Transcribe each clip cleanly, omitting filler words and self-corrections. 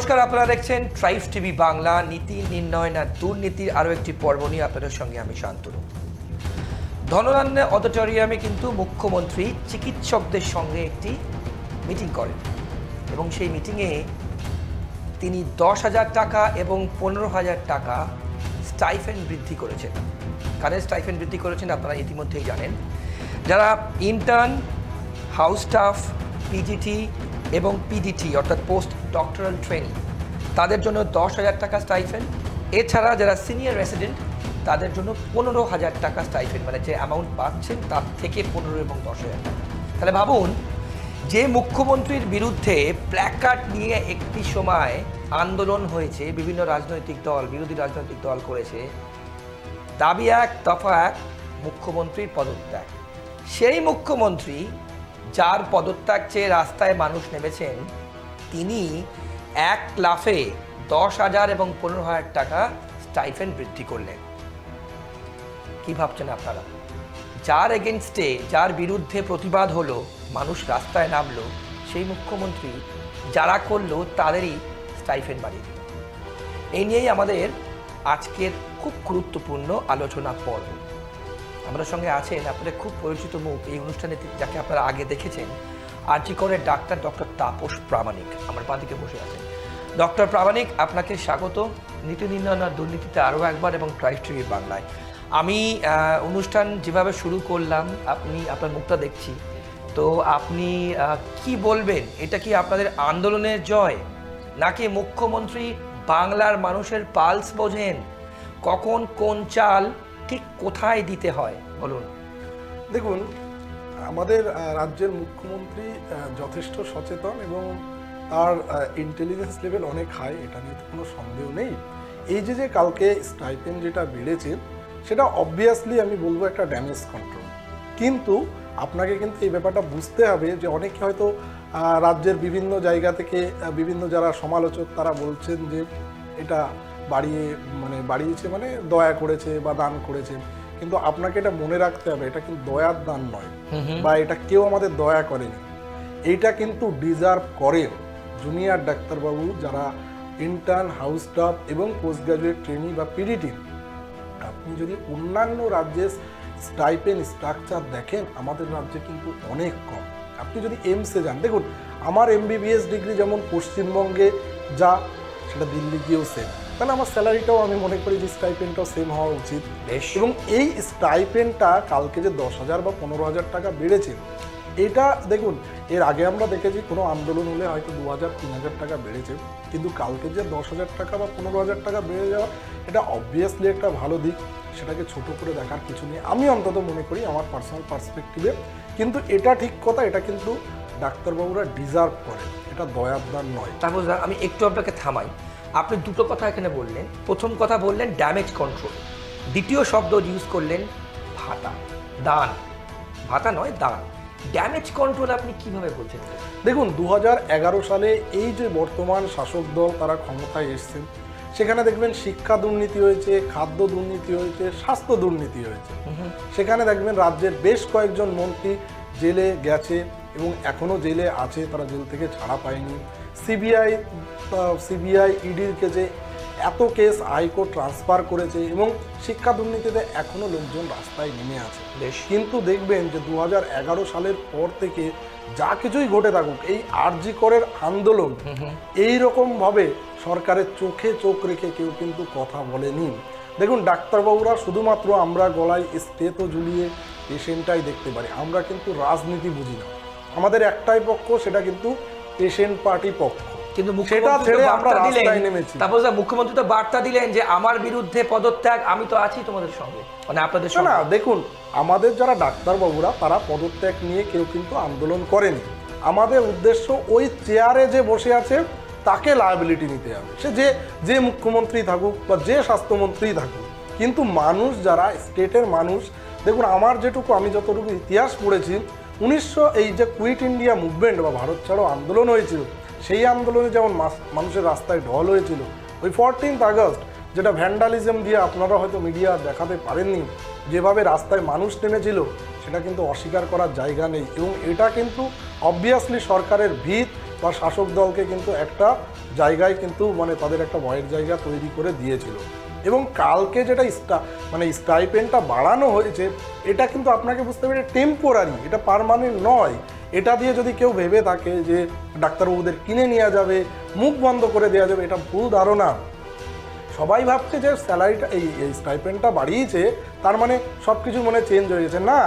নমস্কার, আপনারা দেখছেন ট্রাইবস টিভি বাংলা। নীতি নির্ণয় না দুর্নীতির আরও একটি পর্ব নিয়ে আপনাদের সঙ্গে আমি শান্তনু। ধনরণ্য অডিটোরিয়ামে কিন্তু মুখ্যমন্ত্রী চিকিৎসকদের সঙ্গে একটি মিটিং করেন এবং সেই মিটিংয়ে তিনি 10,000 টাকা এবং 15,000 টাকা স্টাইফেন্ড বৃদ্ধি করেছেন। কাদের স্টাইফেন্ড বৃদ্ধি করেছেন আপনারা ইতিমধ্যেই জানেন। যারা ইন্টার্ন, হাউস স্টাফ, পিজিটি এবং পিডিটি অর্থাৎ পোস্ট ডক্টরাল ট্রেনিং, তাদের জন্য 10,000 টাকা স্টাইফেন্ড। এছাড়া যারা সিনিয়র রেসিডেন্ট তাদের জন্য 15,000 টাকা স্টাইফেন্ড, মানে যে অ্যামাউন্ট পাচ্ছেন তার থেকে 15 এবং 10,000 টাকা। তাহলে ভাবুন, যে মুখ্যমন্ত্রীর বিরুদ্ধে প্ল্যাকার্ড নিয়ে একটি সময় আন্দোলন হয়েছে, বিভিন্ন রাজনৈতিক দল, বিরোধী রাজনৈতিক দল করেছে, দাবি এক, দফা এক, মুখ্যমন্ত্রীর পদত্যাগ। সেই মুখ্যমন্ত্রী যার পদত্যাগ চেয়ে রাস্তায় মানুষ নেমেছেন, তিনি এক লাফে 10,000 এবং 15,000 টাকা স্টাইফেন্ড বৃদ্ধি করলেন। কি ভাবছেন আপনারা? যার এগেনস্টে, যার বিরুদ্ধে প্রতিবাদ হলো, মানুষ রাস্তায় নামলো, সেই মুখ্যমন্ত্রী যারা করলো তাদেরই স্টাইফেন্ড বাড়িয়ে দিল। এই নিয়েই আমাদের আজকের খুব গুরুত্বপূর্ণ আলোচনা পর্ব। আমাদের সঙ্গে আছেন আপনাদের খুব পরিচিত মুখ, এই অনুষ্ঠানে যাকে আপনারা আগে দেখেছেন, আরজি করের ডক্টর তাপস প্রামাণিক আমার বাঁদিকে বসে আছেন। ডক্টর প্রামাণিক, আপনাকে স্বাগত নীতি নির্ণয় না দুর্নীতিতে আরও একবার এবং ট্রাইবস টিভি বাংলায়। আমি অনুষ্ঠান যেভাবে শুরু করলাম, আপনার মুখটা দেখছি, তো আপনি কি বলবেন? এটা কি আপনাদের আন্দোলনের জয়, নাকি মুখ্যমন্ত্রী বাংলার মানুষের পালস বোঝেন, কখন কোন চাল ঠিক কোথায় দিতে হয়? বলুন। দেখুন, আমাদের রাজ্যের মুখ্যমন্ত্রী যথেষ্ট সচেতন এবং তার ইন্টেলিজেন্স লেভেল অনেক হাই, এটা নিয়ে তো কোনো সন্দেহ নেই। এই যে কালকে স্টাইপেন্ড যেটা বেড়েছে, সেটা অবভিয়াসলি আমি বলবো একটা ড্যামেজ কন্ট্রোল। কিন্তু আপনাকে কিন্তু এই ব্যাপারটা বুঝতে হবে যে অনেকে হয়তো রাজ্যের বিভিন্ন জায়গা থেকে বিভিন্ন যারা সমালোচক তারা বলছেন যে এটা বাড়িয়েছে মানে দয়া করেছে বা দান করেছে, কিন্তু আপনাকে এটা মনে রাখতে হবে এটা কিন্তু দয়ার দান নয়, বা এটা কেউ আমাদের দয়া করেনি। এইটা কিন্তু ডিজার্ভ করেন জুনিয়র ডাক্তারবাবু, যারা ইন্টার্ন, হাউস স্টাফ এবং পোস্ট গ্রাজুয়েট ট্রেনি বা পিডিটি। আপনি যদি অন্যান্য রাজ্যের স্টাইপেন্ড স্ট্রাকচার দেখেন, আমাদের রাজ্যে কিন্তু অনেক কম। আপনি যদি এইমসে যান, দেখুন আমার এমবিবিএস ডিগ্রি যেমন পশ্চিমবঙ্গে যা, সেটা দিল্লি গিয়েও সেম, তাহলে আমার স্যালারিটাও আমি মনে করি যে স্টাইপেন্ডটাও সেম হওয়া উচিত। এবং এই স্টাইপেন্ডটা কালকে যে 10,000 বা 15,000 টাকা বেড়েছে, এটা দেখুন এর আগে আমরা দেখেছি কোনো আন্দোলন হলে হয়তো 2,000, 3,000 টাকা বেড়েছে, কিন্তু কালকে যে 10,000 টাকা বা 15,000 টাকা বেড়ে যাওয়া, এটা অবভিয়াসলি একটা ভালো দিক, সেটাকে ছোট করে দেখার কিছু নেই, আমি অন্তত মনে করি আমার পার্সোনাল পার্সপেক্টিভে। কিন্তু এটা ঠিক কথা, এটা কিন্তু ডাক্তারবাবুরা ডিজার্ভ করে, এটা দয়ার দান নয়। তারপর আমি একটু আপনাকে থামাই। আপনি দুটো কথা এখানে বললেন। প্রথম কথা বললেন ড্যামেজ কন্ট্রোল, দ্বিতীয় শব্দ ইউজ করলেন ভাতা, দান। ভাতা নয়, দান। ড্যামেজ কন্ট্রোল আপনি কিভাবে বলছেন? দেখুন, 2011 সালে এই যে বর্তমান শাসক দল তারা ক্ষমতায় এসছেন, সেখানে দেখবেন শিক্ষা দুর্নীতি হয়েছে, খাদ্য দুর্নীতি হয়েছে, স্বাস্থ্য দুর্নীতি হয়েছে। সেখানে দেখবেন রাজ্যের বেশ কয়েকজন মন্ত্রী জেলে গেছে এবং এখনও জেলে আছে, তারা জেল থেকে ছাড়া পায়নি। সিবিআই ইডির কেসে এত কেস হাইকোর্ট ট্রান্সফার করেছে এবং শিক্ষা দুর্নীতিতে এখনও লোকজন রাস্তায় নেমে আছে। কিন্তু দেখবেন যে 2011 সালের পর থেকে যা কিছুই ঘটে থাকুক, এই আরজি করের আন্দোলন এইরকমভাবে সরকারের চোখে চোখ রেখে কেউ কিন্তু কথা বলেনি। দেখুন, ডাক্তারবাবুরা শুধুমাত্র আমরা গলায় স্টেথও ঝুলিয়ে পেশেন্টটাই দেখতে পারি, আমরা কিন্তু রাজনীতি বুঝি না। আমাদের একটাই পক্ষ, সেটা কিন্তু পেশেন্ট পার্টি পক্ষ। কিন্তু মুখ্যমন্ত্রী তো বার্তা দিলেন যে আমার বিরুদ্ধে পদত্যাগ, আমি তো আছি তোমাদের সঙ্গে, মানে আপনাদের সঙ্গে। না, দেখুন আমাদের যারা ডাক্তারবাবুরা তারা পদত্যাগ নিয়ে কেউ কিন্তু আন্দোলন করেনি। আমাদের উদ্দেশ্য ওই চেয়ারে যে বসে আছে তাকে লায়াবিলিটি নিতে হবে, সে যে মুখ্যমন্ত্রী থাকুক বা যে স্বাস্থ্যমন্ত্রী থাকুক। কিন্তু মানুষ যারা স্টেটের মানুষ, দেখুন আমি যতটুকু ইতিহাস পড়েছি, এই যে কুইট ইন্ডিয়া মুভমেন্ট বা ভারত ছাড়ো আন্দোলন হয়েছিল, সেই আন্দোলনে যেমন মানুষের রাস্তায় ঢল হয়েছিল, ওই 14th আগস্ট যেটা ভ্যান্ডালিজম দিয়ে আপনারা হয়তো মিডিয়া দেখাতে পারেননি, যেভাবে রাস্তায় মানুষ নেমেছিল, সেটা কিন্তু অস্বীকার করার জায়গা নেই। এবং এটা কিন্তু অবভিয়াসলি সরকারের ভিত বা শাসক দলকে কিন্তু একটা জায়গায় কিন্তু মানে তাদের একটা ভয়ের জায়গা তৈরি করে দিয়েছিল। এবং কালকে যেটা স্টাইপেন্ডটা বাড়ানো হয়েছে, এটা কিন্তু আপনাকে বুঝতে হবে টেম্পোরারি, এটা পার্মানেন্ট নয়। এটা দিয়ে যদি কেউ ভেবে থাকে যে ডাক্তারবাবুদের কিনে নেওয়া যাবে, মুখ বন্ধ করে দেওয়া যাবে, এটা ভুল ধারণা। সবাই ভাবছে যে স্যালারিটা এই স্টাইপেন্ডটা বাড়িয়েছে তার মানে সব কিছু মনে চেঞ্জ হয়ে গেছে। না,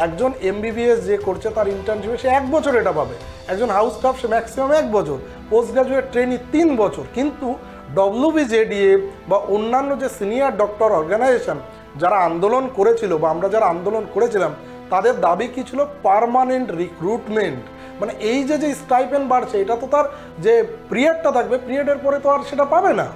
একজন এমবিবিএস যে করছে তার ইন্টার্নশিপে সে 1 বছর এটা পাবে, একজন হাউস স্টাফ সে ম্যাক্সিমাম 1 বছর, পোস্ট গ্রাজুয়েট ট্রেনি 3 বছর। কিন্তু WBJDA বা অন্যান্য যে সিনিয়র ডক্টর অর্গানাইজেশন যারা আন্দোলন করেছিল বা আমরা যারা আন্দোলন করেছিলাম, তাদের দাবি কি ছিল? Permanent recruitment. মানে এই যে স্টাইপেন্ড বাড়ছে, এটা তো তার যে পিরিয়ডটা থাকবে, পিরিয়ডের পরে তো আর সেটা পাবে না।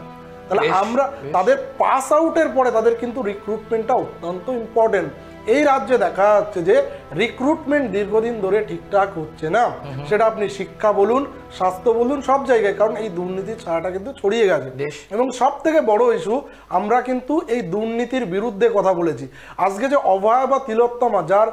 তাহলে আমরা তাদের পাস আউটের পরে তাদের কিন্তু রিক্রুটমেন্টটা অত্যন্ত ইম্পর্টেন্ট। এই রাজ্যে দেখা যাচ্ছে যে রিক্রুটমেন্ট দীর্ঘদিন ধরে ঠিকঠাক হচ্ছে না, সেটা আপনি শিক্ষা বলুন, স্বাস্থ্য বলুন, সব জায়গায়, কারণ এই দুর্নীতির ছায়াটা কিন্তু ছড়িয়ে গেছে। এবং সব থেকে বড় ইস্যু, আমরা কিন্তু এই দুর্নীতির বিরুদ্ধে কথা বলেছি। আজকে যে অভয়া বা তিলোত্তমা যার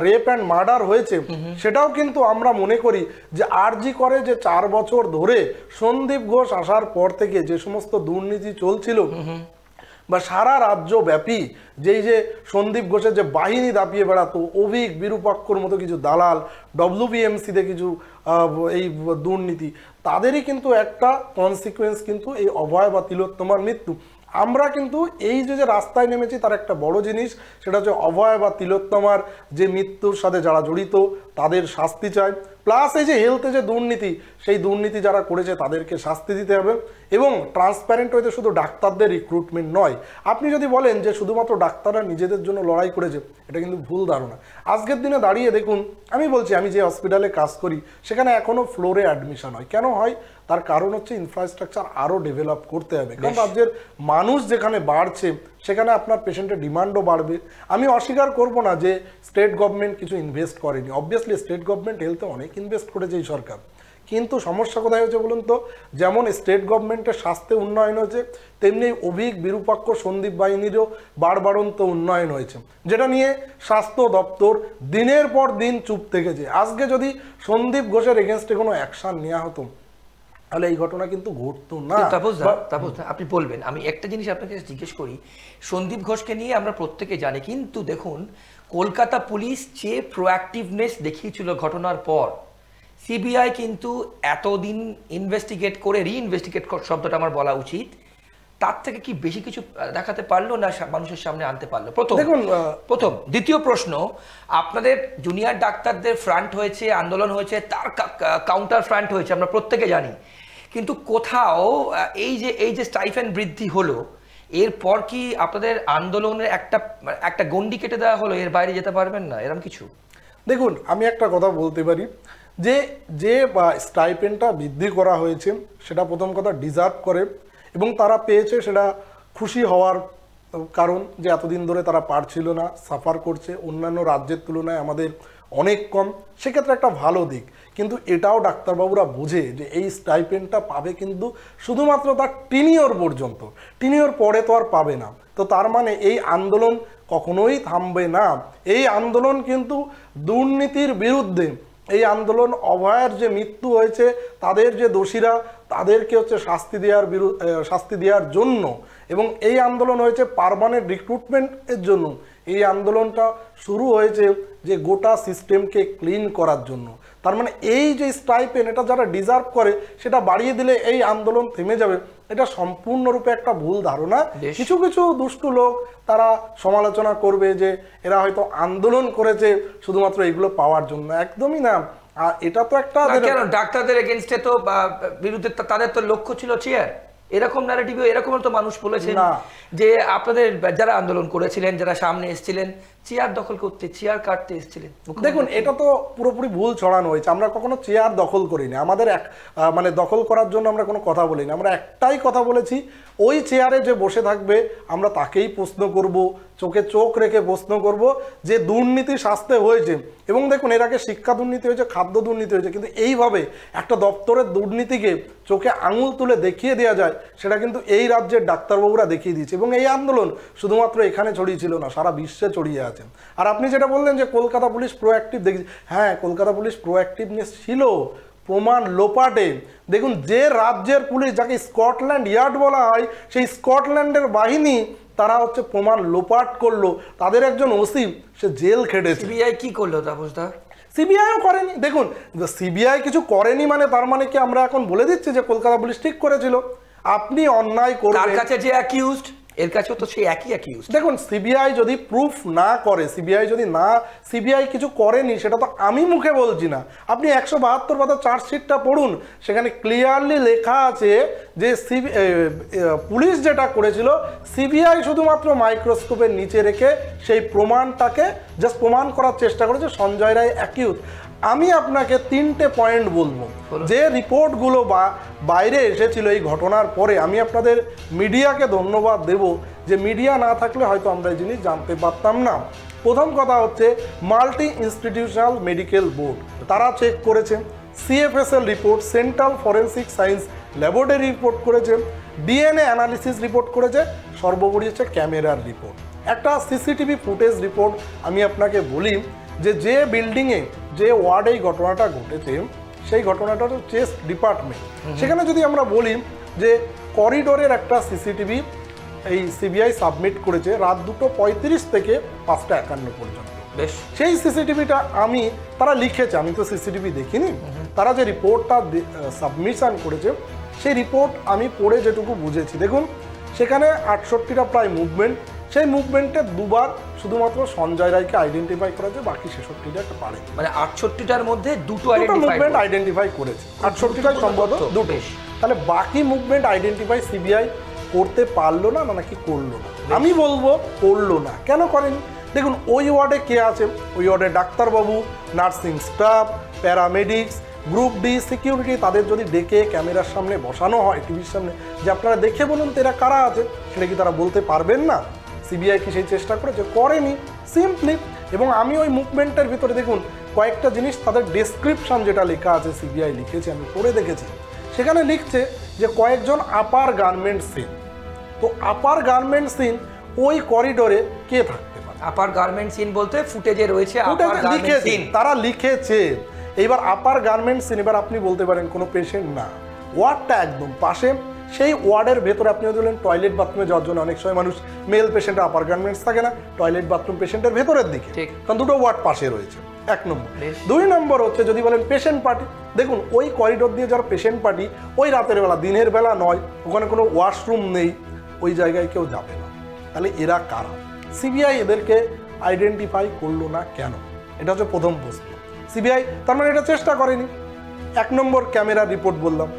রেপ অ্যান্ড মার্ডার হয়েছে, সেটাও কিন্তু আমরা মনে করি যে আরজি করে যে 4 বছর ধরে সন্দীপ ঘোষ আসার পর থেকে যে সমস্ত দুর্নীতি চলছিল বা সারা রাজ্যব্যাপী যে সন্দীপ ঘোষের যে বাহিনী দাপিয়ে বেড়াতো, অভিক বিরূপাক্ষর মতো কিছু দালাল, WBMCতে কিছু এই দুর্নীতি, তাদেরই কিন্তু একটা কনসিকুয়েন্স কিন্তু এই অভয় বা তিলোত্তমার মৃত্যু। আমরা কিন্তু এই যে রাস্তায় নেমেছি তার একটা বড় জিনিস, সেটা হচ্ছে অভয় বা তিলোত্তমার যে মৃত্যুর সাথে যারা জড়িত তাদের শাস্তি চাই, প্লাস এই যে হেলথে যে দুর্নীতি, সেই দুর্নীতি যারা করেছে তাদেরকে শাস্তি দিতে হবে। এবং ট্রান্সপ্যারেন্ট হইতে শুধু ডাক্তারদের রিক্রুটমেন্ট নয়। আপনি যদি বলেন যে শুধুমাত্র ডাক্তাররা নিজেদের জন্য লড়াই করেছে, এটা কিন্তু ভুল ধারণা। আজকের দিনে দাঁড়িয়ে দেখুন, আমি বলছি, আমি যে হসপিটালে কাজ করি সেখানে এখনও ফ্লোরে অ্যাডমিশন হয়। কেন হয়? তার কারণ হচ্ছে ইনফ্রাস্ট্রাকচার আরও ডেভেলপ করতে হবে, কারণ রাজ্যের মানুষ যেখানে বাড়ছে সেখানে আপনার পেশেন্টের ডিমান্ডও বাড়বে। আমি অস্বীকার করব না যে স্টেট গভর্নমেন্ট কিছু ইনভেস্ট করেনি, অবভিয়াসলি স্টেট গভর্নমেন্ট হেলথে অনেক ইনভেস্ট করেছে এই সরকার। কিন্তু সমস্যা কোথায় হয়েছে বলুন তো? যেমন স্টেট গভর্নমেন্টের স্বাস্থ্যে উন্নয়ন হয়েছে, তেমনি অভিক বিরূপাক্ষ সন্দীপ বাহিনীরও বাড়বাড়ন্ত উন্নয়ন হয়েছে, যেটা নিয়ে স্বাস্থ্য দপ্তর দিনের পর দিন চুপ থেকেছে। আজকে যদি সন্দীপ ঘোষের এগেনস্টে কোনো অ্যাকশন নেওয়া হতো, তাহলে এই ঘটনা কিন্তু ঘটতো না। তাপস আপনি বলবেন, আমি একটা জিনিস আপনাকে জিজ্ঞেস করি। সন্দীপ ঘোষকে নিয়ে আমরা প্রত্যেকে জানি, কিন্তু দেখুন কলকাতা পুলিশ যে প্রোঅ্যাক্টিভনেস দেখিয়েছিল ঘটনার পর, সিবিআই কিন্তু এতদিন ইনভেস্টিগেট করে রিইনভেস্টিগেট শব্দটা আমার বলা উচিত, তার থেকে কি বেশি কিছু দেখাতে পারলো না, মানুষের সামনে আনতে পারলো? প্রথম দ্বিতীয় প্রশ্ন, আপনাদের জুনিয়র ডাক্তারদের ফ্রন্ট হয়েছে, আন্দোলন হয়েছে, তার কাউন্টার ফ্রন্ট হয়েছে, আমরা প্রত্যেকে জানি। কিন্তু কোথাও এই যে স্টাইফেন্ড বৃদ্ধি হলো, এরপর কি আপনাদের আন্দোলনের একটা গন্ডি কেটে দেওয়া হলো, এর বাইরে যেতে পারবেন না, এরকম কিছু? দেখুন, আমি একটা কথা বলতে পারি যে স্টাইপেন্ডটা বৃদ্ধি করা হয়েছে সেটা প্রথম কথা ডিজার্ভ করে, এবং তারা পেয়েছে, সেটা খুশি হওয়ার কারণ যে এতদিন ধরে তারা পারছিল না, সাফার করছে, অন্যান্য রাজ্যের তুলনায় আমাদের অনেক কম, সেক্ষেত্রে একটা ভালো দিক। কিন্তু এটাও ডাক্তারবাবুরা বোঝে যে এই স্টাইপেন্ডটা পাবে কিন্তু শুধুমাত্র তার টিনিয়র পর্যন্ত, টিনিয়র পরে তো আর পাবে না। তো তার মানে এই আন্দোলন কখনোই থামবে না। এই আন্দোলন কিন্তু দুর্নীতির বিরুদ্ধে, এই আন্দোলন অভয়ের যে মৃত্যু হয়েছে তাদের যে দোষীরা তাদেরকে হচ্ছে শাস্তি দেওয়ার জন্য, এবং এই আন্দোলন হয়েছে পার্মানেন্ট রিক্রুটমেন্টের জন্য। এই আন্দোলনটা শুরু হয়েছে যে গোটা সিস্টেমকে ক্লিন করার জন্য। তার মানে এই যে স্টাইপেন্ড, এটা যারা ডিজার্ভ করে সেটা বাড়িয়ে দিলে এই আন্দোলন থেমে যাবে, এটা সম্পূর্ণরূপে একটা ভুল ধারণা। কিছু কিছু দুষ্টু লোক তারা সমালোচনা করবে যে এরা হয়তো আন্দোলন করেছে শুধুমাত্র এগুলো পাওয়ার জন্য, একদমই না। আর এটা তো একটা ডাক্তারদের এগেইনস্টে তো বিরুদ্ধে তাদের তো লক্ষ্য ছিল চেয়ার, এরকম ন্যারেটিভে এরকম তো মানুষ বলেছেন যে আপনাদের যারা আন্দোলন করেছিলেন, যারা সামনে এসেছিলেন, চেয়ার দখল করতে, চেয়ার কাটতে এসেছিলেন। দেখুন, এটা তো পুরোপুরি ভুল ছড়ানো হয়েছে। আমরা কখনো চেয়ার দখল করিনি, আমাদের দখল করার জন্য আমরা কোনো কথা বলিনি। আমরা একটাই কথা বলেছি, ওই চেয়ারে যে বসে থাকবে আমরা তাকেই প্রশ্ন করব, চোখে চোখ রেখে প্রশ্ন করব যে দুর্নীতি স্বাস্থ্যে হয়েছে। এবং দেখুন, এর আগে শিক্ষা দুর্নীতি হয়েছে, খাদ্য দুর্নীতি হয়েছে, কিন্তু এইভাবে একটা দপ্তরের দুর্নীতিকে চোখে আঙুল তুলে দেখিয়ে দেওয়া যায়, সেটা কিন্তু এই রাজ্যের ডাক্তারবাবুরা দেখিয়ে দিয়েছে। এবং এই আন্দোলন শুধুমাত্র এখানে ছড়িয়েছিল না, সারা বিশ্বে ছড়িয়ে আছে। আর আপনি যেটা বললেন যে কলকাতা পুলিশ প্রোঅ্যাক্টিভ দেখেছি, হ্যাঁ, কলকাতা পুলিশ প্রোঅ্যাক্টিভনেস ছিল, প্রমাণ লোপাটে। দেখুন, যে রাজ্যের পুলিশ যাকে স্কটল্যান্ড ইয়ার্ড বলা হয়, সেই স্কটল্যান্ডের বাহিনী তারা হচ্ছে প্রমাণ লোপাট করলো, তাদের একজন ওসি সে জেল খেটেছে। সিবিআই কি করলো তাপসদা? সিবিআইও করেনি। দেখুন, সিবিআই কিছু করেনি মানে তার মানে কি আমরা এখন বলে দিচ্ছি যে কলকাতা পুলিশ ঠিক করেছিল? আপনি অন্যায় তার করবেন, কাছে যে অ্যাকিউজড এর কাছেও তো সেই একই অ্যাকিউজড। দেখুন সিবিআই যদি প্রুফ না করে, সিবিআই কিছু করেনি সেটা তো আমি মুখে বলছি না, আপনি 172 পাতা চার্জশিটটা পড়ুন, সেখানে ক্লিয়ারলি লেখা আছে যে পুলিশ যেটা করেছিল, সিবিআই শুধুমাত্র মাইক্রোস্কোপের নিচে রেখে সেই প্রমাণটাকে জাস্ট প্রমাণ করার চেষ্টা করেছে সঞ্জয় রায় অ্যাকিউজ। আমি আপনাকে 3টে পয়েন্ট বলবো যে রিপোর্টগুলো বাইরে এসেছিল এই ঘটনার পরে। আমি আপনাদের মিডিয়াকে ধন্যবাদ দেব যে মিডিয়া না থাকলে হয়তো আমরা এই জিনিস জানতে পারতাম না। প্রথম কথা হচ্ছে মাল্টি ইনস্টিটিউশনাল মেডিকেল বোর্ড, তারা চেক করেছে, CFSL report, central forensic science laboratory report করেছে, ডিএনএ অ্যানালিসিস রিপোর্ট করেছে, সর্বোপরি হচ্ছে ক্যামেরার রিপোর্ট, একটা সিসিটিভি ফুটেজ রিপোর্ট। আমি আপনাকে বলি যে বিল্ডিংয়ে যে ওয়ার্ডে এই ঘটনাটা ঘটেছে সেই ঘটনাটা হচ্ছে চেস্ট ডিপার্টমেন্ট। সেখানে যদি আমরা বলি যে করিডোরের একটা সিসিটিভি এই সিবিআই সাবমিট করেছে রাত 2:35 থেকে 5:51 পর্যন্ত। সেই সিসিটিভিটা তারা লিখেছে, আমি তো সিসিটিভি দেখিনি, তারা যে রিপোর্টটা সাবমিশন করেছে সেই রিপোর্ট আমি পড়ে যেটুকু বুঝেছি। দেখুন, সেখানে 68টা প্রায় মুভমেন্ট, সেই মুভমেন্টে দুবার শুধুমাত্র সঞ্জয় রায়কে আইডেন্টিফাই করা যায়, বাকি 66টা একটা পারে, মানে 68টার মধ্যে দুটো মুভমেন্ট আইডেন্টিফাই করেছে, 68টাই সম্ভবত দুটো। তাহলে বাকি মুভমেন্ট আইডেন্টিফাই সিবিআই করতে পারলো না, নাকি করলো না? আমি বলবো করলো না। কেন করেনি? দেখুন, ওই ওয়ার্ডে কে আছে? ওই ওয়ার্ডে ডাক্তারবাবু, nursing staff, paramedics, group D, security, তাদের যদি ডেকে ক্যামেরার সামনে বসানো হয়, টিভির সামনে, যে আপনারা দেখে বলুন তো এরা কারা আছে, সেটা কি তারা বলতে পারবেন না? সিবিআই কি সেই চেষ্টা করেছে? করেনি, সিম্পলি। এবং আমি ওই মুভমেন্টের ভিতরে দেখুন কয়েকটা জিনিস, তাদের ডেসক্রিপশন যেটা লেখা আছে, সিবিআই লিখেছে, আমি পড়ে দেখেছি, সেখানে লিখছে যে কয়েকজন আপার গার্মেন্ট সিন। তো আপার গার্মেন্ট সিন ওই করিডোরে কে থাকতে পারে? আপার গার্মেন্ট সিন বলতে ফুটেজে রয়েছে আপার গার্মেন্ট সিন, তারা লিখেছে। এইবার আপার গার্মেন্ট সিন, এবার আপনি বলতে পারেন কোনো পেশেন্ট না, ওয়ার্ডটা একদম পাশে, সেই ওয়ার্ডের ভেতরে আপনি বললেন টয়লেট বাথরুমে যাওয়ার জন্য অনেক সময় মানুষ, মেল পেশেন্টের আপার গার্মেন্টস থাকে না, টয়লেট বাথরুম পেশেন্টের ভেতরের দিকে, কারণ দুটো ওয়ার্ড পাশে রয়েছে, 1 নম্বর। 2 নম্বর হচ্ছে যদি বলেন পেশেন্ট পার্টি, দেখুন ওই করিডোর দিয়ে যারা পেশেন্ট পার্টি, ওই রাতের বেলা, দিনের বেলা নয়, ওখানে কোনো ওয়াশরুম নেই, ওই জায়গায় কেউ যাবে না। তাহলে এরা কারা? সিবিআই এদেরকে আইডেন্টিফাই করলো না কেন? এটা হচ্ছে প্রথম প্রশ্ন। সিবিআই তার মানে এটা চেষ্টা করেনি। 1 নম্বর ক্যামেরা রিপোর্ট বললাম,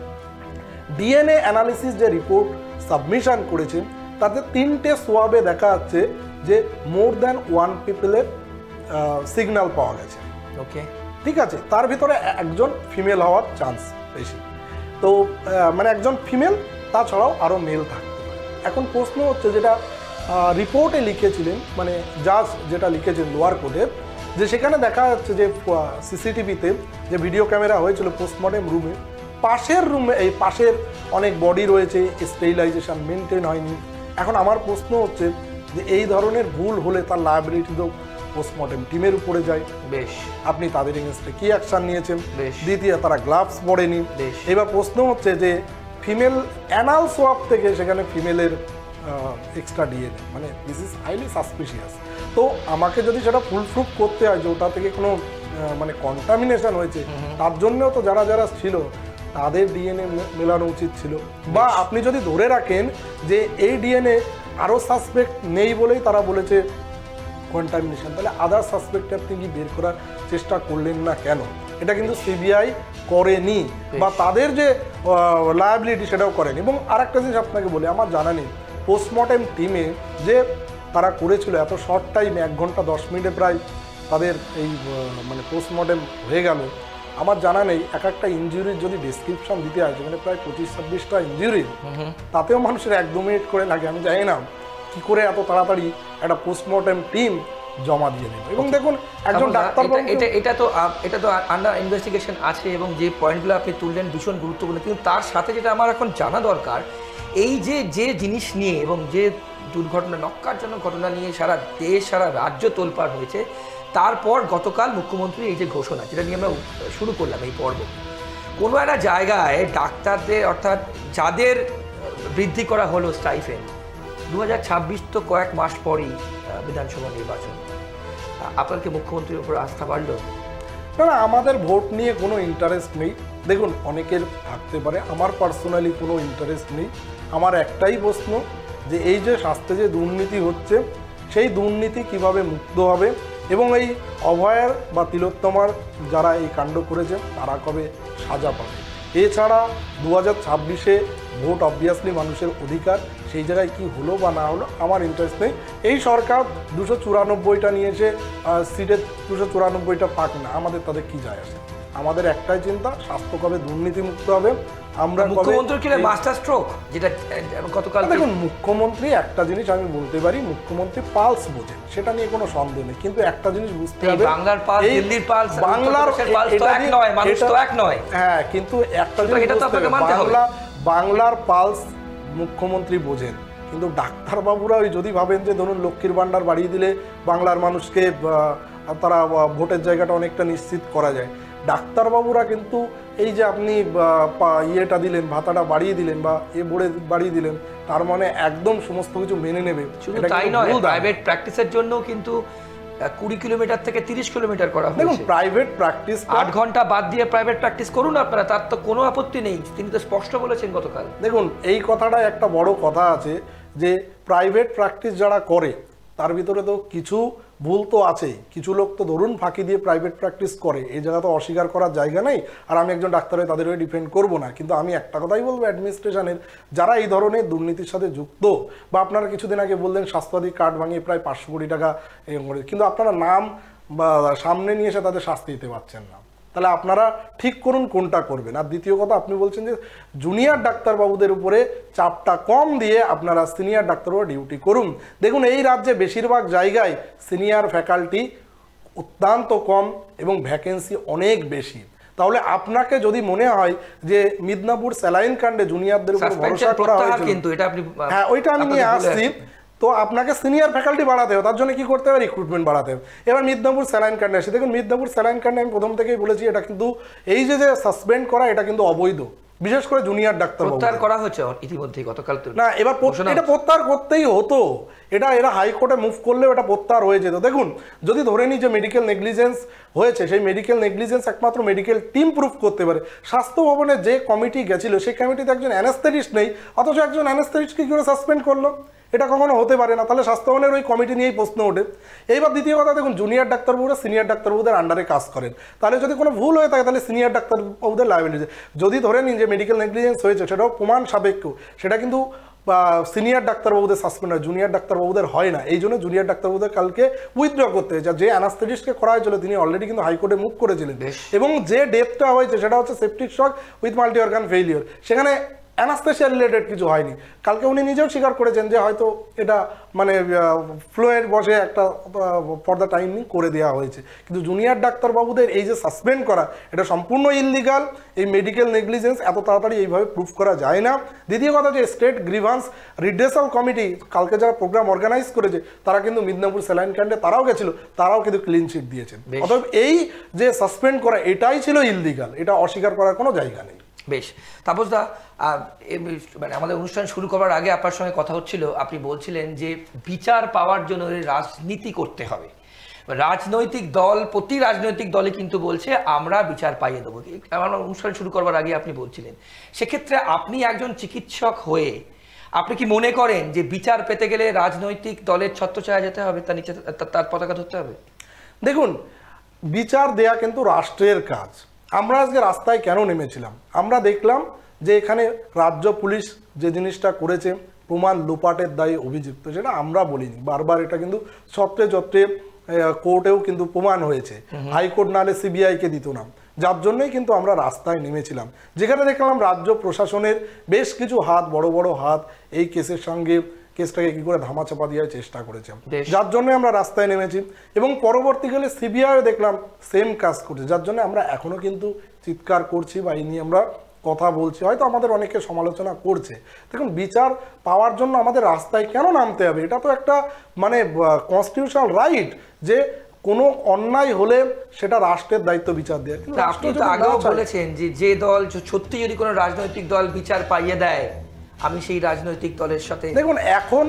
ডিএনএ অ্যানালিসিস যে রিপোর্ট সাবমিশন করেছে তাতে 3টে সোয়াবে দেখা যাচ্ছে যে মোর দ্যান 1 পিপলের সিগন্যাল পাওয়া গেছে। ওকে, ঠিক আছে, তার ভিতরে একজন ফিমেল হওয়ার চান্স বেশি। তো মানে একজন ফিমেল, তাছাড়াও আরও মেল থাকতে পারে। এখন প্রশ্ন হচ্ছে, যেটা রিপোর্টে লিখেছিলেন, মানে জাজ যেটা লিখেছেন লোয়ার কোর্টের, যে সেখানে দেখা যাচ্ছে যে সিসিটিভিতে যে ভিডিও ক্যামেরা হয়েছিল পোস্টমর্টেম রুমে, পাশের রুমে, এই পাশের অনেক বডি রয়েছে, স্টেরিলাইজেশন মেনটেন হয়নি। এখন আমার প্রশ্ন হচ্ছে যে এই ধরনের ভুল হলে তার লায়াবিলিটি তো পোস্টমর্টেম টিমের উপরে যায়। বেশ, আপনি তাদের এগেনস্টে কি অ্যাকশন নিয়েছেন? দ্বিতীয়, তারা গ্লাভস পরেনি। এবার প্রশ্ন হচ্ছে যে ফিমেল অ্যানাল সোয়াব থেকে সেখানে ফিমেলের এক্সট্রা ডিএনএ, মানে দিস ইজ হাইলি সাসপিশিয়াস। তো আমাকে যদি সেটা ফুল প্রুফ করতে হয় যে ওটা থেকে কোনো মানে কন্টামিনেশন হয়েছে, তার জন্যও তো যারা যারা ছিল তাদের ডিএনএ মেলানো উচিত ছিল। বা আপনি যদি ধরে রাখেন যে এই ডিএনএ আরও সাসপেক্ট নেই বলেই তারা বলেছে কন্টামিনেশন, তাহলে আদার সাসপেক্টে আপনি কি বের করার চেষ্টা করলেন না কেন? এটা কিন্তু সিবিআই করেনি, বা তাদের যে লায়াবিলিটি সেটাও করেনি। এবং আরেকটা জিনিস আপনাকে বলি, আমার জানা নেই পোস্টমর্টেম টিমে যে তারা করেছিল এত শর্ট টাইমে, 1 ঘন্টা 10 মিনিটে প্রায় তাদের এই মানে পোস্টমর্টেম হয়ে গেল। আমার জানা নেই এক একটা ইনজুরির যদি ডেসক্রিপশন দিতে হয়, যেখানে প্রায় 25-26টা ইনজুরি, তাতেও মানুষের 1-2 মিনিট করে লাগে। আমি জানি না কি করে এত তাড়াতাড়ি একটা পোস্টমর্টেম টিম জমা দিয়ে দেবে। এবং দেখুন একজন ডাক্তার, এটা তো আন্ডার ইনভেস্টিগেশন আছে, এবং যে পয়েন্টগুলো আপনি তুললেন ভীষণ গুরুত্বপূর্ণ। কিন্তু তার সাথে যেটা আমার এখন জানা দরকার, এই যে জিনিস নিয়ে এবং যে দুর্ঘটনা, নক্কারজনক ঘটনা নিয়ে সারা দেশ, সারা রাজ্য তোলপাড় হয়েছে, তারপর গতকাল মুখ্যমন্ত্রী এই যে ঘোষণা, যেটা নিয়ে আমরা শুরু করলাম এই পর্ব, কোনো একটা জায়গায় ডাক্তারদের অর্থাৎ যাদের বৃদ্ধি করা হলো স্টাইফেন্ড, 2026 তো কয়েক মাস পরই বিধানসভা নির্বাচন, আপনার কি মুখ্যমন্ত্রীর উপর আস্থা বাড়লো? না, আমাদের ভোট নিয়ে কোনো ইন্টারেস্ট নেই। দেখুন, অনেকের থাকতে পারে, আমার পার্সোনালি কোনো ইন্টারেস্ট নেই। আমার একটাই প্রশ্ন যে এই যে স্বাস্থ্যে যে দুর্নীতি হচ্ছে, সেই দুর্নীতি কিভাবে মুক্ত হবে এবং এই অভয়ার বা তিলোত্তমার যারা এই কাণ্ড করেছে তারা কবে সাজা পাবে। এছাড়া 2026-এ ভোট অবভিয়াসলি মানুষের অধিকার, সেই জায়গায় কি হলো বা না হলো আমার ইন্টারেস্ট নেই। এই সরকার 294টা নিয়েছে, সিটে 294টা পাক না, আমাদের তাদের কি যায় আসে। আমাদের একটাই চিন্তা, স্বাস্থ্য কবে দুর্নীতিমুক্ত হবে। আমরা মুখ্যমন্ত্রী কি মাস্টার স্ট্রোক, যেটা গতকাল দেখুন, মুখ্যমন্ত্রী একটা জিনিস আমি বলতে পারি, মুখ্যমন্ত্রী পালস বোঝেন, সেটা নিয়ে কোনো সন্দেহ নেই। কিন্তু একটা জিনিস বুঝতে হবে, বাংলার পালস, দিল্লির পালস, বাংলার পালস তো এক নয়, মানুষ তো এক নয়। হ্যাঁ, কিন্তু একটা জিনিস বুঝতে হবে, বাংলার পালস মুখ্যমন্ত্রী বোঝেন, কিন্তু ডাক্তারবাবুরা ওই যদি ভাবেন যে ধরুন লক্ষ্মীর ভাণ্ডার বাড়িয়ে দিলে বাংলার মানুষকে তারা ভোটের জায়গাটা অনেকটা নিশ্চিত করা যায়। ডাক্তারবাবুরা কিন্তু এই যে আপনি ইয়েটা দিলেন, ভাতাটা বাড়িয়ে দিলেন বা বাড়িয়ে দিলেন, তার মানে একদম সমস্ত কিছু মেনে নেবে। শুধু তাই নয়, প্রাইভেট প্র্যাকটিসের জন্য কিন্তু 20 কিলোমিটার থেকে 30 কিলোমিটার করা হয়েছে। দেখুন, প্রাইভেট প্র্যাকটিস 8 ঘন্টা বাদ দিয়ে প্রাইভেট প্র্যাকটিস করুন আপনারা, তার তো কোনো আপত্তি নেই, তিনি তো স্পষ্ট বলেছেন গতকাল। দেখুন, এই কথাটা একটা বড় কথা আছে যে প্রাইভেট প্র্যাকটিস যারা করে তার ভিতরে তো কিছু ভুল তো আছেই। কিছু লোক তো ধরুন ফাঁকি দিয়ে প্রাইভেট প্র্যাকটিস করে, এই জায়গা তো অস্বীকার করার জায়গা নেই। আর আমি একজন ডাক্তার হয়ে তাদের হয়ে ডিফেন্ড করবো না, কিন্তু আমি একটা কথাই বলবো, অ্যাডমিনিস্ট্রেশনের যারা এই ধরনের দুর্নীতির সাথে যুক্ত, বা আপনারা কিছুদিন আগে বললেন স্বাস্থ্যসাথী কার্ড ভাঙিয়ে প্রায় 500 কোটি টাকা করে, কিন্তু আপনারা নাম বা সামনে নিয়ে এসে তাদের শাস্তি দিতে পারছেন না। তাহলে আপনারা ঠিক করুন কোনটা করবেন। আর দ্বিতীয় কথা, আপনি বলছেন যে জুনিয়র ডাক্তারবাবুদের উপরে চাপটা কম দিয়ে আপনারা সিনিয়র ডাক্তারবাবু ডিউটি করুন। দেখুন, এই রাজ্যে বেশিরভাগ জায়গায় সিনিয়র ফ্যাকাল্টি অত্যন্ত কম এবং ভ্যাকেন্সি অনেক বেশি। তাহলে আপনাকে যদি মনে হয় যে মিদনাপুর স্যালাইন কাণ্ডে জুনিয়রদের উপর ভরসা করা হয়েছিল, কিন্তু এটা আপনি, হ্যাঁ, ওইটা আমি নিয়ে আসছি, তো আপনাকে সিনিয়র ফ্যাকাল্টি বাড়াতে হবে। তার জন্য কি করতে হবে? রিক্রুটমেন্ট বাড়াতে হবে। এবার মিদনাপুর স্যালাইন কাণ্ডে আসে, দেখুন মিদনাপুর স্যালাইন কাণ্ডে আমি প্রথম থেকেই বলেছি, এটা কিন্তু এই যে সাসপেন্ড করা, এটা কিন্তু অবৈধ, বিশেষ করে জুনিয়র ডাক্তার প্রত্যাহার করা হয়েছে ইতিমধ্যে গতকাল। না, এবার এটা প্রত্যাহার করতেই হতো, এরা হাইকোর্টে মুভ করলেও এটা প্রত্যাহার হয়ে যেত। দেখুন, যদি ধরে নিই যে মেডিকেল নেগলিজেন্স হয়েছে, সেই মেডিকেল নেগলিজেন্স একমাত্র মেডিকেল টিম প্রুফ করতে পারে। স্বাস্থ্য ভবনে যে কমিটি গেছিল, সেই কমিটিতে একজন অ্যানেস্থেটিস্ট নেই, অথচ একজন অ্যানেস্থেটিস্টকে কি করে সাসপেন্ড করলো? এটা কখনো হতে পারে না। তাহলে স্বাস্থ্য ভবনের ওই কমিটি নিয়েই প্রশ্ন ওঠে। এইবার দ্বিতীয় কথা, দেখুন জুনিয়র ডাক্তারবাবুরা সিনিয়র ডাক্তারবাবুদের আন্ডারে কাজ করেন, তাহলে যদি কোনো ভুল হয়ে থাকে তাহলে সিনিয়র ডাক্তারবাবুদের লায়াবিলিটি। যদি ধরে নিন যে মেডিকেল নেগলিজেন্স হয়েছে, সেটাও প্রমাণ সাপেক্ষ, সেটা কিন্তু সিনিয়র ডাক্তারবাবুদের সাসপেন্ড হয়, জুনিয়র ডাক্তারবাবুদের হয় না। এই জন্য জুনিয়র ডাক্তারবাবুদের কালকে উইথড্র করতে হয়েছে। যে অ্যানাস্থেটিস্টকে করা হয়েছিল তিনি অলরেডি কিন্তু হাইকোর্টে মুভ করেছিলেন, এবং যে ডেথটা হয়েছে সেটা হচ্ছে septic shock with multi organ failure, সেখানে অ্যানাস্থেশিয়া রিলেটেড কিছু হয়নি। কালকে উনি নিজেও স্বীকার করেছেন যে হয়তো এটা মানে ফ্লোয়ের বসে একটা ফর দ্য টাইমিং করে দেওয়া হয়েছে। কিন্তু জুনিয়র ডাক্তারবাবুদের এই যে সাসপেন্ড করা, এটা সম্পূর্ণ ইললিগাল। এই মেডিকেল নেগলিজেন্স এত তাড়াতাড়ি এইভাবে প্রুফ করা যায় না। দ্বিতীয় কথা, যে স্টেট গ্রিভান্স রিড্রেসাল কমিটি কালকে যারা প্রোগ্রাম অর্গানাইজ করেছে, তারা কিন্তু মিদনাপুর স্যালাইন কাণ্ডে তারাও গেছিল, তারাও কিন্তু ক্লিন চিট দিয়েছেন। অতএব এই যে সাসপেন্ড করা, এটাই ছিল ইললিগাল, এটা অস্বীকার করার কোনো জায়গা নেই। বেশ, তাপসদা, মানে আমাদের অনুষ্ঠান শুরু করার আগে আপনার সঙ্গে কথা হচ্ছিল, আপনি বলছিলেন যে বিচার পাওয়ার জন্য রাজনীতি করতে হবে। রাজনৈতিক দল, প্রতি রাজনৈতিক দলে কিন্তু বলছে আমরা বিচার পাইয়ে দেবো। আমার অনুষ্ঠান শুরু করবার আগে আপনি বলছিলেন, সেক্ষেত্রে আপনি একজন চিকিৎসক হয়ে আপনি কি মনে করেন যে বিচার পেতে গেলে রাজনৈতিক দলের ছত্রছায়া যেতে হবে, তার নিচে তার পতাকা ধরতে হবে? দেখুন, বিচার দেয়া কিন্তু রাষ্ট্রের কাজ। আমরা আজকে রাস্তায় কেন নেমেছিলাম? আমরা দেখলাম যে এখানে রাজ্য পুলিশ যে জিনিসটা করেছে, প্রমাণ লোপাটের দায়ে অভিযুক্ত, সেটা আমরা বলিনি, বারবার এটা কিন্তু সত্রে যত্রে কোর্টেও কিন্তু প্রমাণ হয়েছে। হাইকোর্ট নাহলে সিবিআইকে দিত না, যার জন্যই কিন্তু আমরা রাস্তায় নেমেছিলাম, যেখানে দেখলাম রাজ্য প্রশাসনের বেশ কিছু হাত, বড় বড় হাত এই কেসের সঙ্গে, কেসটাকে কি করে ধামাচাপা দেওয়ার চেষ্টা করেছে, যার জন্য আমরা রাস্তায় নেমেছি। এবং পরবর্তীকালে সিবিআইও দেখলাম সেম কাজ করছে, যার জন্য আমরা এখনো কিন্তু চিৎকার করছি বা এই নিয়ে আমরা কথা বলছি। হয়তো আমাদের অনেকে সমালোচনা করছে। দেখুন, বিচার পাওয়ার জন্য আমাদের রাস্তায় কেন নামতে হবে? এটা তো একটা মানে কনস্টিটিউশনাল রাইট যে কোনো অন্যায় হলে সেটা রাষ্ট্রের দায়িত্ব বিচার দেওয়া। কিন্তু আপনি তো আগেও বলেছেন যে দল সত্যি যদি কোনো রাজনৈতিক দল বিচার পাইয়ে দেয় আমি সেই রাজনৈতিক দলের সাথে। দেখুন এখন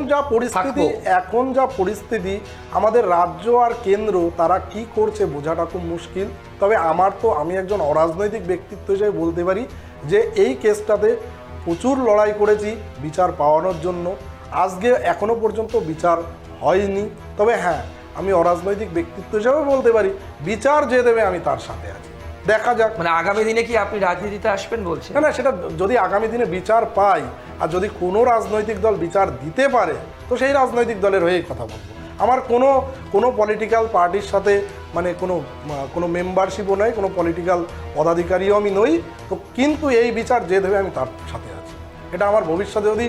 যা পরিস্থিতি আমাদের রাজ্য আর কেন্দ্র তারা কি করছে বোঝাটা খুব মুশকিল। তবে আমি একজন অরাজনৈতিক ব্যক্তিত্ব হিসেবে বলতে পারি যে এই কেসটাতে প্রচুর লড়াই করেছি বিচার পাওয়ানোর জন্য। আজকে এখনো পর্যন্ত বিচার হয়নি। তবে হ্যাঁ, আমি অরাজনৈতিক ব্যক্তিত্ব হিসেবে বলতে পারি বিচার যে দেবে আমি তার সাথে আছি। দেখা যাক মানে আগামী দিনে কি আপনি রাজনীতিতে আসবেন বলছেন? না, সেটা যদি আগামী দিনে বিচার পাই আর যদি কোনো রাজনৈতিক দল বিচার দিতে পারে তো সেই রাজনৈতিক দলের হয়েই কথা বলবো। আমার কোনো পলিটিক্যাল পার্টির সাথে মানে কোনো মেম্বারশিপও নয়, কোনো পলিটিক্যাল পদাধিকারীও আমি নই। তো কিন্তু এই বিচার যে দেবে আমি তার সাথে আছি। এটা আমার ভবিষ্যতে যদি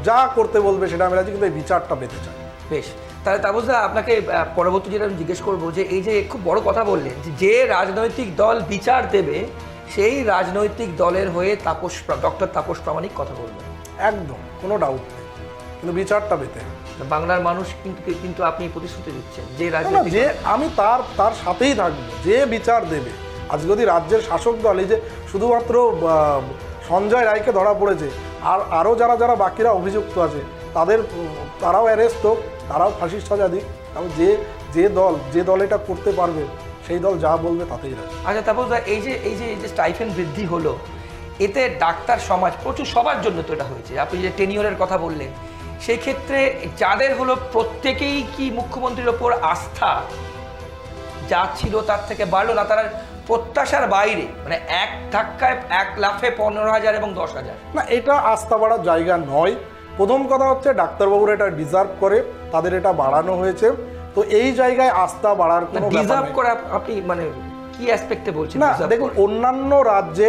যা করতে বলবে সেটা আমি রাজি, কিন্তু এই বিচারটা পেতে চাই। বেশ, তাহলে তাপসদা আপনাকে পরবর্তী যেটা আমি জিজ্ঞেস করবো যে এই যে খুব বড় কথা বললেন যে রাজনৈতিক দল বিচার দেবে সেই রাজনৈতিক দলের হয়ে ডক্টর তাপস প্রামাণিক কথা বলবেন। একদম কোনো ডাউট নেই, কিন্তু বিচারটা পেতে বাংলার মানুষ কিন্তু আপনি প্রতিশ্রুতি দিচ্ছেন যে আমি তার সাথেই থাকবো যে বিচার দেবে। আজ যদি রাজ্যের শাসক দল এই যে শুধুমাত্র সঞ্জয় রায়কে ধরা পড়েছে আর আরও যারা বাকিরা অভিযুক্ত আছে তারাও অ্যারেস্ট হোক, তারাও ফাঁসির সাজা দিক। তাহলে যে দল এটা করতে পারবে সেই দল যা বলবে তাতেই রাখবে। আচ্ছা তাপসদা, এই যে স্টাইফেন বৃদ্ধি হলো এতে ডাক্তার সমাজ প্রচুর সবার জন্য তো এটা হয়েছে। আপনি যে টেনিওরের কথা বললেন সেই ক্ষেত্রে যাদের হলো প্রত্যেকেই কি মুখ্যমন্ত্রীর ওপর আস্থা যা ছিল তার থেকে বাড়লো না, তারা প্রত্যাশার বাইরে মানে এক ধাক্কায় এক লাফে 15,000 এবং 10,000? না, এটা আস্থা বাড়ার জায়গা নয়। প্রথম কথা হচ্ছে ডাক্তারবাবুরা এটা ডিজার্ভ করে, তাদের এটা বাড়ানো হয়েছে। তো এই জায়গায় আস্থা বাড়ার কোনো ডিজার্ভ করে আপনি মানে কি অ্যাসপেক্টে বলছেন? না দেখুন, অন্যান্য রাজ্যে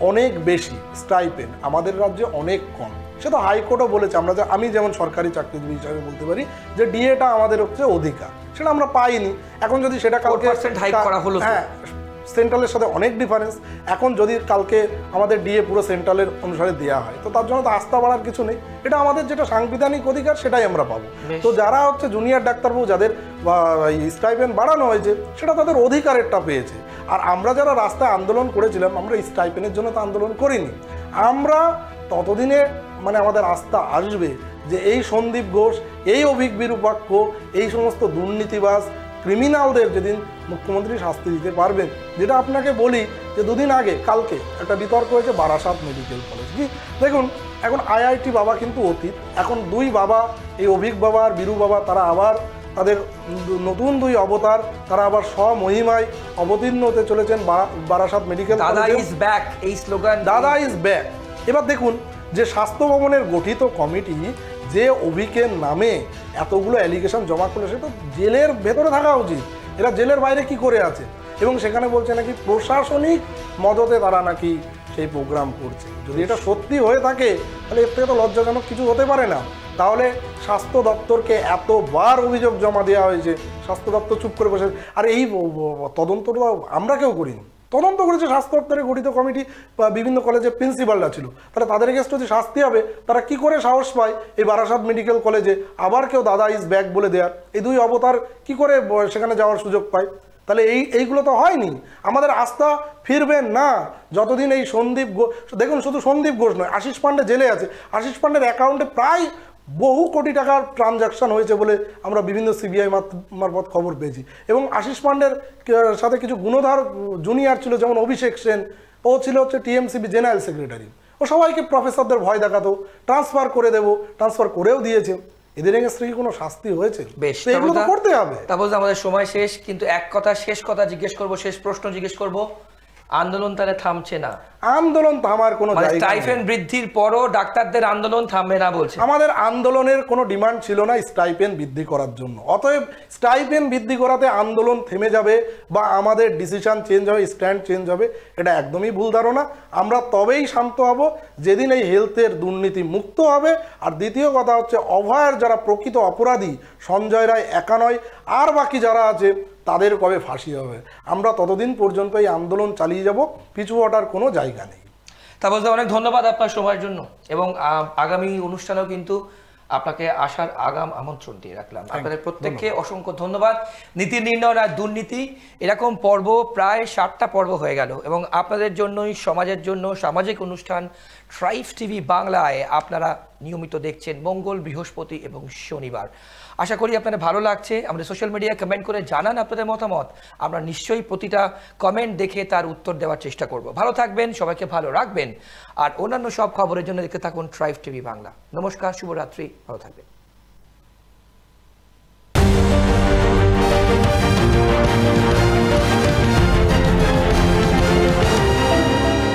অনেক বেশি স্টাইপেন্ড, আমাদের রাজ্যে অনেক কম। সেটা হাইকোর্টও বলেছে। আমি যেমন সরকারি চাকরিজীবী হিসাবে বলতে পারি যে ডিএটা আমাদের হচ্ছে অধিকার, সেটা আমরা পাইনি। এখন যদি সেটা কালকে হাইক করা হলো, হ্যাঁ সেন্ট্রালের সাথে অনেক ডিফারেন্স। এখন যদি কালকে আমাদের ডিএ পুরো সেন্ট্রালের অনুসারে দেওয়া হয় তো তার জন্য তো আস্থা বাড়ার কিছু নেই। এটা আমাদের যেটা সাংবিধানিক অধিকার সেটাই আমরা পাবো। তো যারা হচ্ছে জুনিয়র ডাক্তারবাবু যাদের স্টাইপেন্ড বাড়ানো হয়েছে সেটা তাদের অধিকারেরটা পেয়েছে। আর আমরা যারা রাস্তায় আন্দোলন করেছিলাম আমরা স্টাইপেন্ডের জন্য তো আন্দোলন করিনি। আমরা ততদিনে মানে আমাদের আস্থা আসবে যে এই সন্দীপ ঘোষ, এই অভিক বিরূপাক্ষ, এই সমস্ত দুর্নীতিবাজ ক্রিমিনালদের যেদিন মুখ্যমন্ত্রী শাস্তি দিতে পারবেন। যেটা আপনাকে বলি যে দুদিন আগে কালকে একটা বিতর্ক হয়েছে বারাসাত মেডিকেল কলেজ। কি দেখুন, এখন আইআইটি বাবা কিন্তু অতীত। এখন দুই বাবা, এই অভিক বাবা আর বীরু বাবা, তারা আবার তাদের নতুন দুই অবতার, তারা আবার স্বমহিমায় অবতীর্ণ হতে চলেছেন বারাসাত মেডিকেল কলেজ। দাদা ইজ ব্যাক, এই স্লোগান দাদা ইজ ব্যাক। এবার দেখুন যে স্বাস্থ্য ভবনের গঠিত কমিটি যে অভিকের নামে এতগুলো অ্যালিগেশন জমা করলো সে তো জেলের ভেতরে থাকা উচিত। এরা জেলের বাইরে কি করে আছে? এবং সেখানে বলছে নাকি প্রশাসনিক মদতে তারা নাকি সেই প্রোগ্রাম করছে। যদি এটা সত্যি হয়ে থাকে তাহলে এর থেকে তো লজ্জাজনক কিছু হতে পারে না। তাহলে স্বাস্থ্য দপ্তরকে এতবার অভিযোগ জমা দেওয়া হয়েছে, স্বাস্থ্য দপ্তর চুপ করে বসে। আর এই তদন্তটা আমরা কেউ করিনি, তদন্ত করেছে স্বাস্থ্য দপ্তরের গঠিত কমিটি বা বিভিন্ন কলেজের প্রিন্সিপালরা ছিল। তাহলে তাদের এগেনস্টে যদি শাস্তি হবে তারা কি করে সাহস পায় এই বারাসাত মেডিকেল কলেজে আবার কেউ দাদা ইজ ব্যাক বলে দেয়ার? এই দুই অবতার কি করে সেখানে যাওয়ার সুযোগ পায়? তাহলে এইগুলো তো হয়নি। আমাদের আস্থা ফিরবে না যতদিন এই সন্দীপ ঘোষ, দেখুন শুধু সন্দীপ ঘোষ নয়, আশিস পান্ডে জেলে আছে। আশিস পান্ডের অ্যাকাউন্টে প্রায় বহু কোটি টাকার ট্রানজাকশন হয়েছে বলে আমরা বিভিন্ন সিবিআই মারফত খবর পেয়েছি। এবং আশিস পান্ডের সাথে কিছু গুণধর জুনিয়র ছিল, যেমন অভিষেক সেন, ও ছিল হচ্ছে টিএমসিবি জেনারেল সেক্রেটারি। ও সবাইকে প্রফেসরদের ভয় দেখাতো, ট্রান্সফার করে দেবো, ট্রান্সফার করেও দিয়েছে। এদের এগেন্স্টে কি কোনো শাস্তি হয়েছে? বেশ, এগুলো তো করতে হবে। তারপর আমাদের সময় শেষ, কিন্তু শেষ কথা জিজ্ঞেস করবো, শেষ প্রশ্ন জিজ্ঞেস করবো, আন্দোলন তাহলে থামছে না? আন্দোলন থামার কোনো জায়গা নেই। স্টাইপেন্ড বৃদ্ধির পরও ডাক্তারদের আন্দোলন থামবে না বলছে। আমাদের আন্দোলনের কোনো ডিমান্ড ছিল না স্টাইপেন্ড বৃদ্ধি করার জন্য। অতএব স্টাইপেন্ড বৃদ্ধি করাতে আন্দোলন থেমে যাবে বা আমাদের ডিসিশন চেঞ্জ হবে, স্ট্যান্ড চেঞ্জ হবে, এটা একদমই ভুল ধারণা। আমরা তবেই শান্ত হব যেদিন এই হেলথের দুর্নীতি মুক্ত হবে। আর দ্বিতীয় কথা হচ্ছে অভয়ের যারা প্রকৃত অপরাধী, সঞ্জয় রায় একা নয়, আর বাকি যারা আছে তাদের কবে ফাঁসি হবে। আমরা ততদিন পর্যন্ত এই আন্দোলন চালিয়ে যাব, পিছু হটার কোনো জায়গা নেই। তাপসদা, অনেক ধন্যবাদ আপনার সময়ের জন্য। এবং আগামী অনুষ্ঠানেও কিন্তু আপনাকে আসার আগাম আমন্ত্রণ দিয়ে রাখলাম। আপনাদের প্রত্যেককে অসংখ্য ধন্যবাদ। নীতি নির্ণয় আর দুর্নীতি এরকম পর্ব প্রায় 60টা পর্ব হয়ে গেল এবং আপনাদের জন্যই, সমাজের জন্য সামাজিক অনুষ্ঠান ট্রাইব টিভি বাংলায় আপনারা নিয়মিত দেখছেন মঙ্গল, বৃহস্পতি এবং শনিবার। আশা করি আপনাদের ভালো লাগছে। আমাদের সোশ্যাল মিডিয়ায় কমেন্ট করে জানান আপনাদের মতামত। আমরা নিশ্চয়ই প্রতিটা কমেন্ট দেখে তার উত্তর দেওয়ার চেষ্টা করব। ভালো থাকবেন, সবাইকে ভালো রাখবেন আর অন্যান্য সব খবরের জন্য দেখতে থাকুন ট্রাইব টিভি বাংলা। নমস্কার, শুভরাত্রি, ভালো থাকবেন।